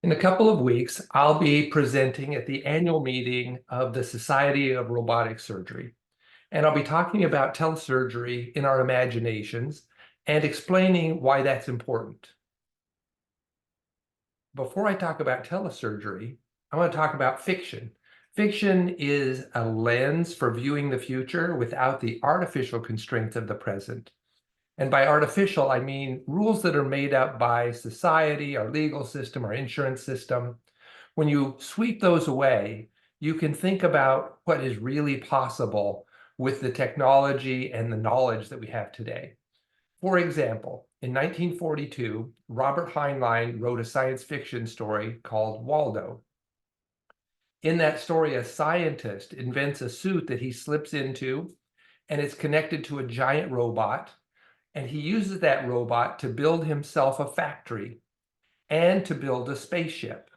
In a couple of weeks, I'll be presenting at the annual meeting of the Society of Robotic Surgery. And I'll be talking about telesurgery in our imaginations and explaining why that's important. Before I talk about telesurgery, I want to talk about fiction. Fiction is a lens for viewing the future without the artificial constraints of the present. And by artificial, I mean rules that are made up by society, our legal system, our insurance system. When you sweep those away, you can think about what is really possible with the technology and the knowledge that we have today. For example, in 1942, Robert Heinlein wrote a science fiction story called Waldo. In that story, a scientist invents a suit that he slips into, and it's connected to a giant robot. And he uses that robot to build himself a factory and to build a spaceship.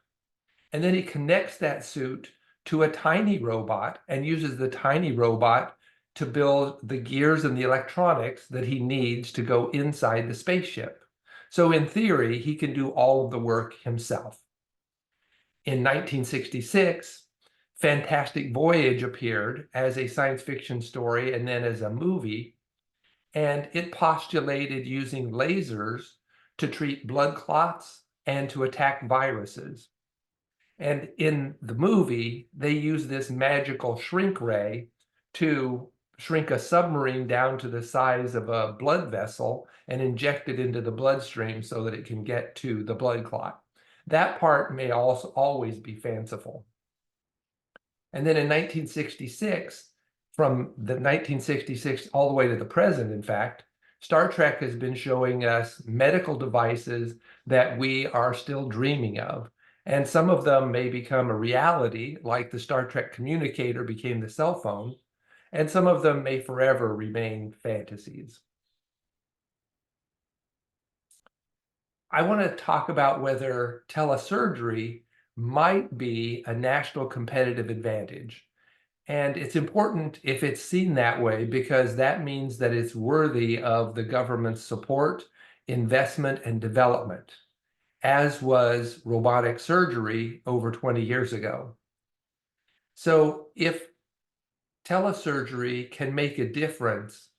And then he connects that suit to a tiny robot and uses the tiny robot to build the gears and the electronics that he needs to go inside the spaceship. So in theory, he can do all of the work himself. In 1966, Fantastic Voyage appeared as a science fiction story and then as a movie. And it postulated using lasers to treat blood clots and to attack viruses. And in the movie, they use this magical shrink ray to shrink a submarine down to the size of a blood vessel and inject it into the bloodstream so that it can get to the blood clot. That part may also always be fanciful. And then in 1966, from the 1966 all the way to the present, in fact, Star Trek has been showing us medical devices that we are still dreaming of. And some of them may become a reality, like the Star Trek communicator became the cell phone, and some of them may forever remain fantasies. I want to talk about whether telesurgery might be a national competitive advantage. And it's important if it's seen that way, because that means that it's worthy of the government's support, investment, and development, as was robotic surgery over 20 years ago. So if telesurgery can make a difference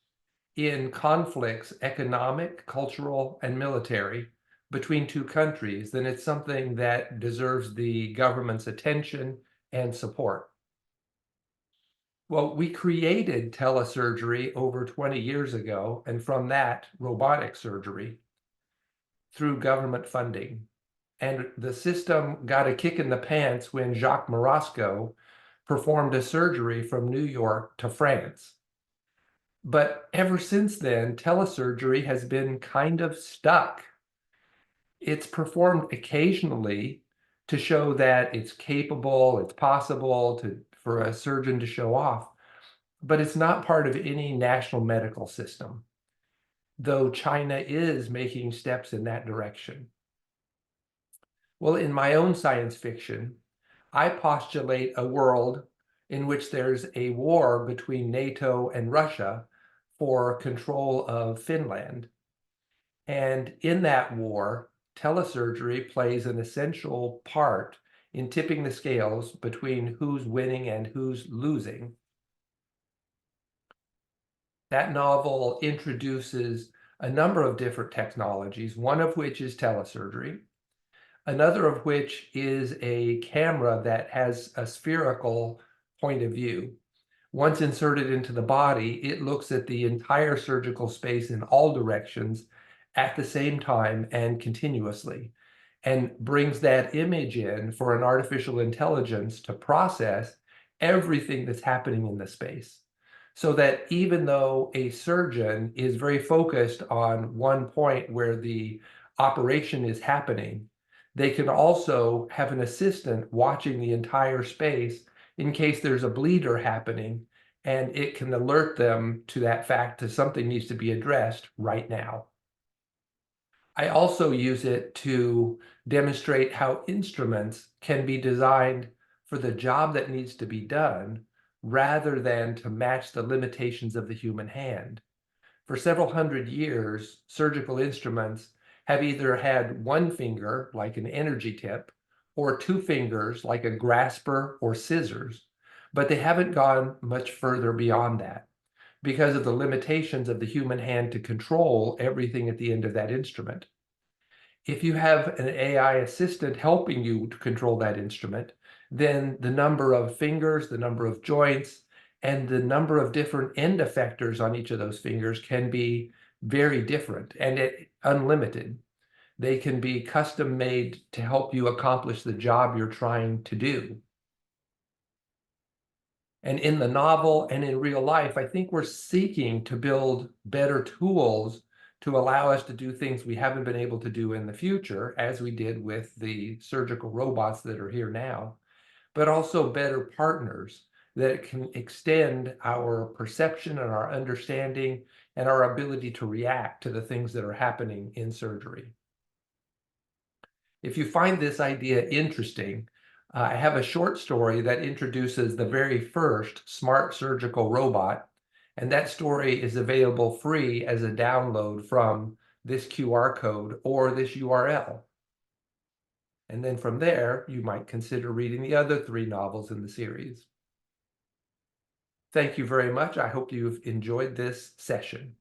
in conflicts, economic, cultural, and military, between two countries, then it's something that deserves the government's attention and support. Well, we created telesurgery over 20 years ago, and from that, robotic surgery, through government funding. And the system got a kick in the pants when Jacques Marasco performed a surgery from New York to France. But ever since then, telesurgery has been kind of stuck. It's performed occasionally to show that it's capable, it's possible for a surgeon to show off, but it's not part of any national medical system, though China is making steps in that direction. Well, in my own science fiction, I postulate a world in which there's a war between NATO and Russia for control of Finland. And in that war, telesurgery plays an essential part in tipping the scales between who's winning and who's losing. That novel introduces a number of different technologies, one of which is telesurgery, another of which is a camera that has a spherical point of view. Once inserted into the body, it looks at the entire surgical space in all directions at the same time and continuously, and brings that image in for an artificial intelligence to process everything that's happening in the space. So that even though a surgeon is very focused on one point where the operation is happening, they can also have an assistant watching the entire space in case there's a bleeder happening, and it can alert them to that fact that something needs to be addressed right now. I also use it to demonstrate how instruments can be designed for the job that needs to be done rather than to match the limitations of the human hand. For several hundred years, surgical instruments have either had one finger, like an energy tip, or two fingers like a grasper or scissors, but they haven't gone much further beyond that because of the limitations of the human hand to control everything at the end of that instrument. If you have an AI assistant helping you to control that instrument, then the number of fingers, the number of joints, and the number of different end effectors on each of those fingers can be very different and unlimited. They can be custom made to help you accomplish the job you're trying to do. And in the novel and in real life, I think we're seeking to build better tools to allow us to do things we haven't been able to do in the future, as we did with the surgical robots that are here now, but also better partners that can extend our perception and our understanding and our ability to react to the things that are happening in surgery. If you find this idea interesting, I have a short story that introduces the very first smart surgical robot, and that story is available free as a download from this QR code or this URL. And then from there, you might consider reading the other 3 novels in the series. Thank you very much. I hope you've enjoyed this session.